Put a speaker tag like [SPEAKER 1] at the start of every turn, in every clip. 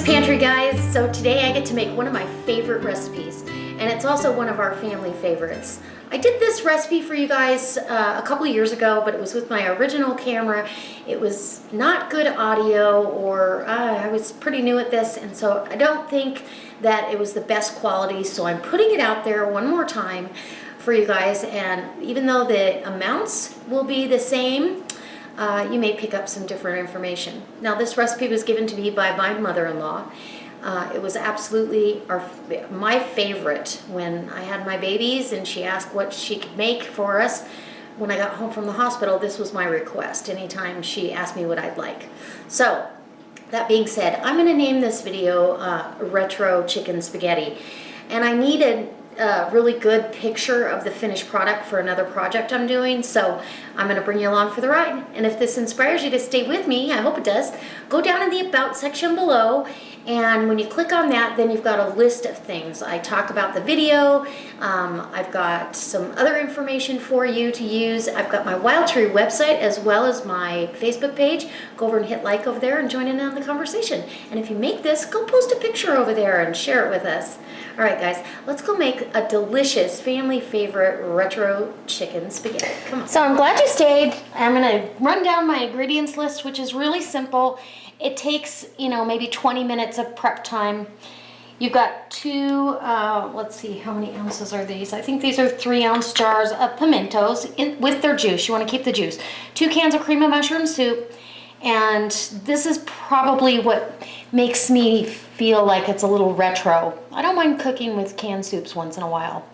[SPEAKER 1] Pantry, guys. So today I get to make one of my favorite recipes, and it's also one of our family favorites. I did this recipe for you guys a couple of years ago, but it was with my original camera. It was not good audio, or I was pretty new at this, and so I don't think that it was the best quality, so I'm putting it out there one more time for you guys, and even though the amounts will be the same, you may pick up some different information. Now, this recipe was given to me by my mother-in-law. It was absolutely my favorite when I had my babies, and she asked what she could make for us. When I got home from the hospital, this was my request anytime she asked me what I'd like. So, that being said, I'm going to name this video Retro Chicken Spaghetti. And I needed a really good picture of the finished product for another project I'm doing, so I'm going to bring you along for the ride. And if this inspires you to stay with me, I hope it does, go down in the About section below, and when you click on that, then you've got a list of things. I talk about the video, I've got some other information for you to use. I've got my Wild Tree website as well as my Facebook page. Go over and hit like over there and join in on the conversation. And if you make this, go post a picture over there and share it with us. All right, guys, let's go make a delicious family favorite retro chicken spaghetti. Come on. So I'm glad you stayed. I'm gonna run down my ingredients list, which is really simple. It takes, maybe 20 minutes of prep time. You've got two, let's see, how many ounces are these? I think these are 3-ounce jars of pimentos with their juice. You want to keep the juice. 2 cans of cream of mushroom soup. And this is probably what makes me feel like it's a little retro. I don't mind cooking with canned soups once in a while.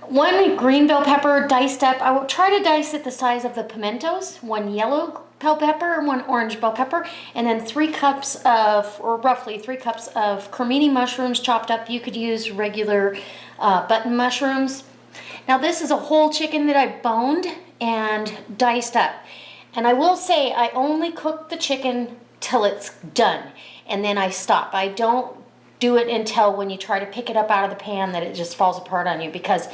[SPEAKER 1] 1 green bell pepper diced up. I will try to dice it the size of the pimentos. 1 yellow bell pepper and 1 orange bell pepper, and then 3 cups of, or roughly 3 cups of cremini mushrooms chopped up. You could use regular button mushrooms. Now, this is a whole chicken that I boned and diced up. And I will say I only cook the chicken till it's done, and then I stop. I don't do it until when you try to pick it up out of the pan that it just falls apart on you, because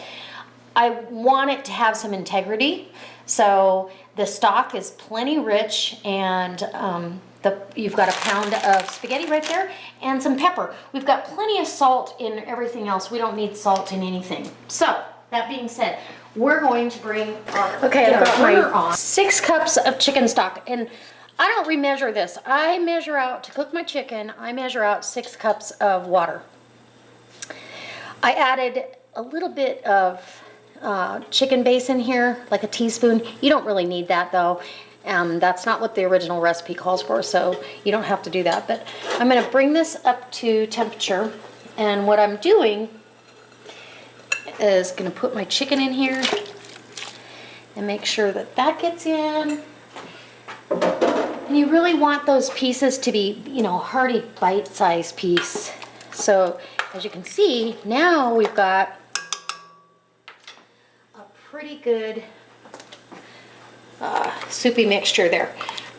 [SPEAKER 1] I want it to have some integrity. So the stock is plenty rich, and you've got a pound of spaghetti right there and some pepper. We've got plenty of salt in everything else. We don't need salt in anything. So that being said, we're going to bring our I've got my 6 cups of chicken stock, and I don't remeasure this. I measure out, to cook my chicken, I measure out 6 cups of water. I added a little bit of chicken base in here, like a teaspoon. You don't really need that though. That's not what the original recipe calls for, so you don't have to do that. But I'm going to bring this up to temperature, and what I'm doing is going to put my chicken in here and make sure that that gets in. And you really want those pieces to be, hearty bite-sized piece. So as you can see, now we've got a pretty good soupy mixture there.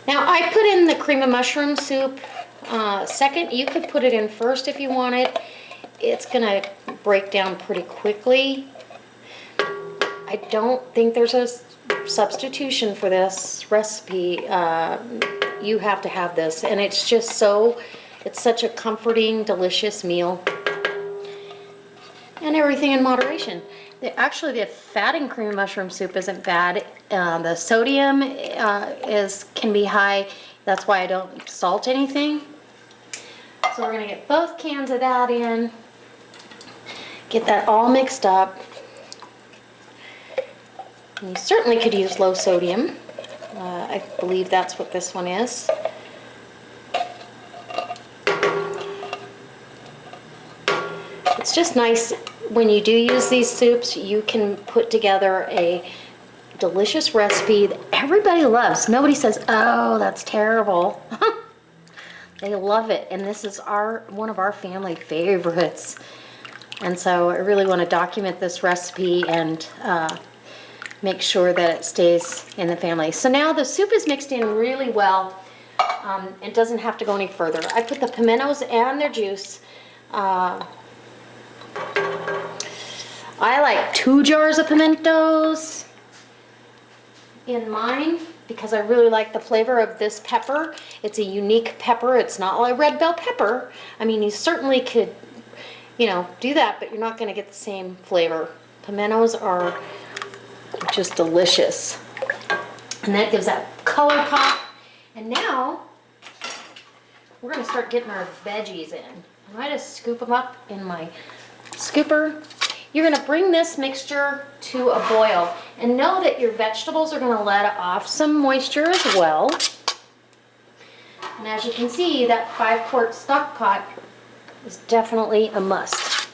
[SPEAKER 1] Now, I put in the cream of mushroom soup second. You could put it in first if you wanted. It's gonna break down pretty quickly. I don't think there's a substitution for this recipe. You have to have this, and it's just it's such a comforting, delicious meal. And everything in moderation. Actually, the fat in cream of mushroom soup isn't bad. The sodium can be high. That's why I don't salt anything. So we're gonna get both cans of that in. Get that all mixed up. And you certainly could use low sodium. I believe that's what this one is. It's just nice when you do use these soups, you can put together a delicious recipe that everybody loves. Nobody says, oh, that's terrible. They love it, and this is one of our family favorites. And so I really want to document this recipe and make sure that it stays in the family. So now the soup is mixed in really well. It doesn't have to go any further. I put the pimentos and their juice. I like 2 jars of pimentos in mine. because I really like the flavor of this pepper. It's a unique pepper. It's not like red bell pepper. I mean, you certainly could, you know, do that, but you're not going to get the same flavor. Pimentos are just delicious. And that gives that color pop. And now we're going to start getting our veggies in. I just scoop them up in my scooper. You're going to bring this mixture to a boil, and know that your vegetables are going to let off some moisture as well. And as you can see, that 5-quart stock pot is definitely a must.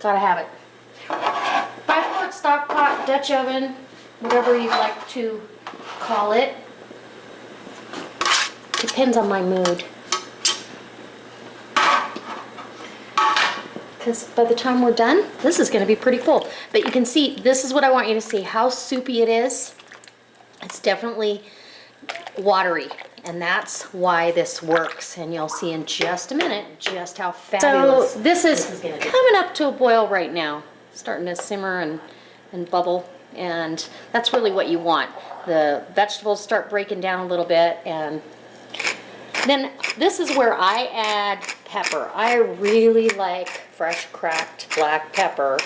[SPEAKER 1] Gotta have it. 5-quart stock pot, Dutch oven, whatever you like to call it. Depends on my mood. Because by the time we're done, this is going to be pretty full. But you can see, this is what I want you to see, how soupy it is. It's definitely watery, and that's why this works. And you'll see in just a minute just how fabulous. So this is coming up to a boil right now, starting to simmer and bubble, and that's really what you want. The vegetables start breaking down a little bit, and then this is where I add pepper. I really like fresh cracked black pepper.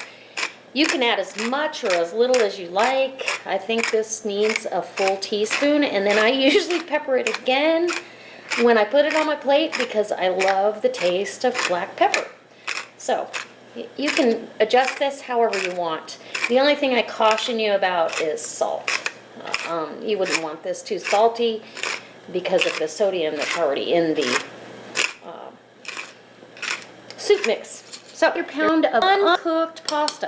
[SPEAKER 1] You can add as much or as little as you like. I think this needs a full teaspoon, and then I usually pepper it again when I put it on my plate because I love the taste of black pepper. So you can adjust this however you want. The only thing I caution you about is salt. You wouldn't want this too salty because of the sodium that's already in the soup mix. So your pound of uncooked pasta.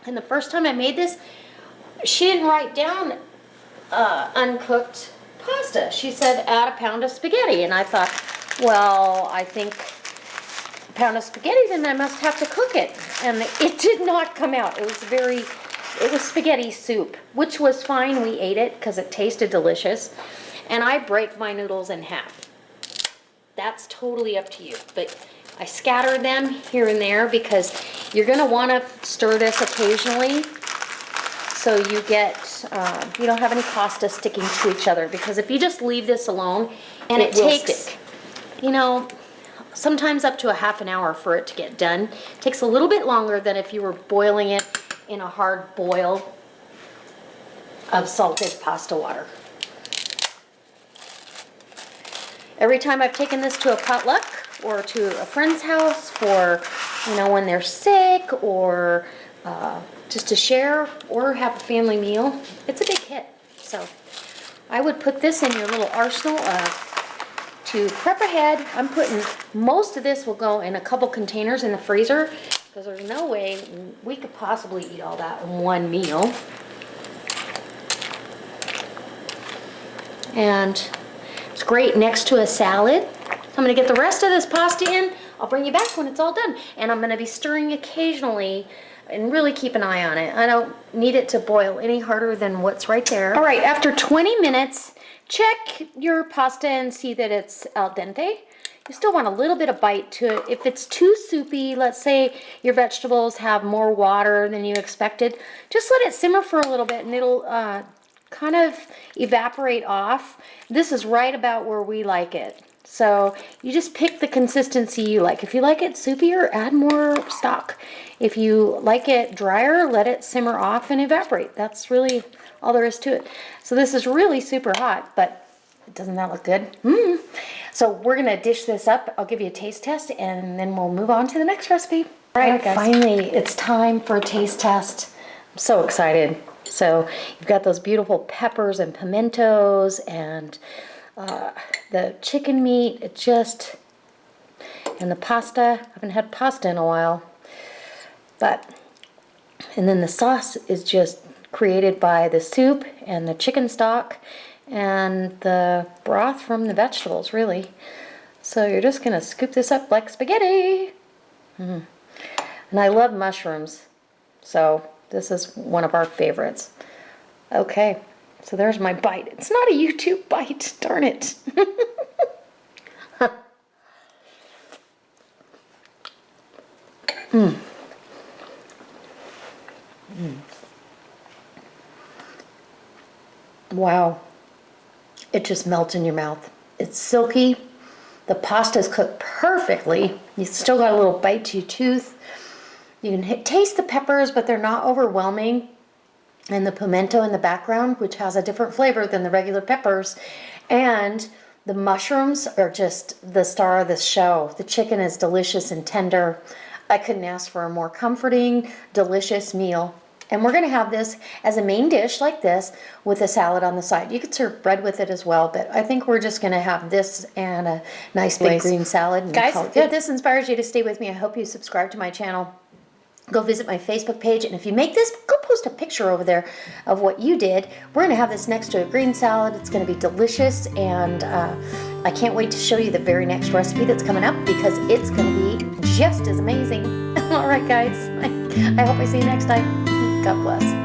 [SPEAKER 1] And the first time I made this, she didn't write down uncooked pasta. She said add a pound of spaghetti, and I thought, well, I think a pound of spaghetti, then I must have to cook it. And it did not come out. It was spaghetti soup, which was fine. We ate it because it tasted delicious. And I break my noodles in half. That's totally up to you. But I scatter them here and there because you're going to want to stir this occasionally so you get, you don't have any pasta sticking to each other, because if you just leave this alone, and it takes, you know, sometimes up to a half an hour for it to get done. It takes a little bit longer than if you were boiling it in a hard boil of salted pasta water. Every time I've taken this to a potluck or to a friend's house for, you know, when they're sick, or just to share or have a family meal, it's a big hit. So I would put this in your little arsenal to prep ahead. I'm putting, most of this will go in a couple containers in the freezer because there's no way we could possibly eat all that in one meal. And it's great next to a salad. I'm going to get the rest of this pasta in. I'll bring you back when it's all done. And I'm going to be stirring occasionally and really keep an eye on it. I don't need it to boil any harder than what's right there. All right, after 20 minutes, check your pasta and see that it's al dente. You still want a little bit of bite to it. If it's too soupy, let's say your vegetables have more water than you expected, just let it simmer for a little bit and it'll kind of evaporate off. This is right about where we like it. So you just pick the consistency you like. If you like it soupier, add more stock. If you like it drier, let it simmer off and evaporate. That's really all there is to it. So this is really super hot, but doesn't that look good? So we're gonna dish this up. I'll give you a taste test and then we'll move on to the next recipe. All right, guys. Finally, it's time for a taste test. I'm so excited. So you've got those beautiful peppers and pimentos and the chicken meat, and the pasta. I haven't had pasta in a while. And then the sauce is just created by the soup and the chicken stock and the broth from the vegetables, really. So you're just going to scoop this up like spaghetti. And I love mushrooms, so this is one of our favorites. Okay, so there's my bite. It's not a YouTube bite, darn it. Wow, it just melts in your mouth. It's silky. The pasta's cooked perfectly. You still got a little bite to your tooth. You can taste the peppers, but they're not overwhelming. And the pimento in the background, which has a different flavor than the regular peppers. And the mushrooms are just the star of the show. The chicken is delicious and tender. I couldn't ask for a more comforting, delicious meal. And we're going to have this as a main dish like this with a salad on the side. You could serve bread with it as well, but I think we're just going to have this and a nice big green salad. And
[SPEAKER 2] Guys,
[SPEAKER 1] if this inspires you to stay with me, I hope you subscribe to my channel. Go visit my Facebook page, and if you make this, go post a picture over there of what you did. We're going to have this next to a green salad. It's going to be delicious, and I can't wait to show you the very next recipe that's coming up because it's going to be just as amazing. All right, guys. I hope I see you next time. God bless.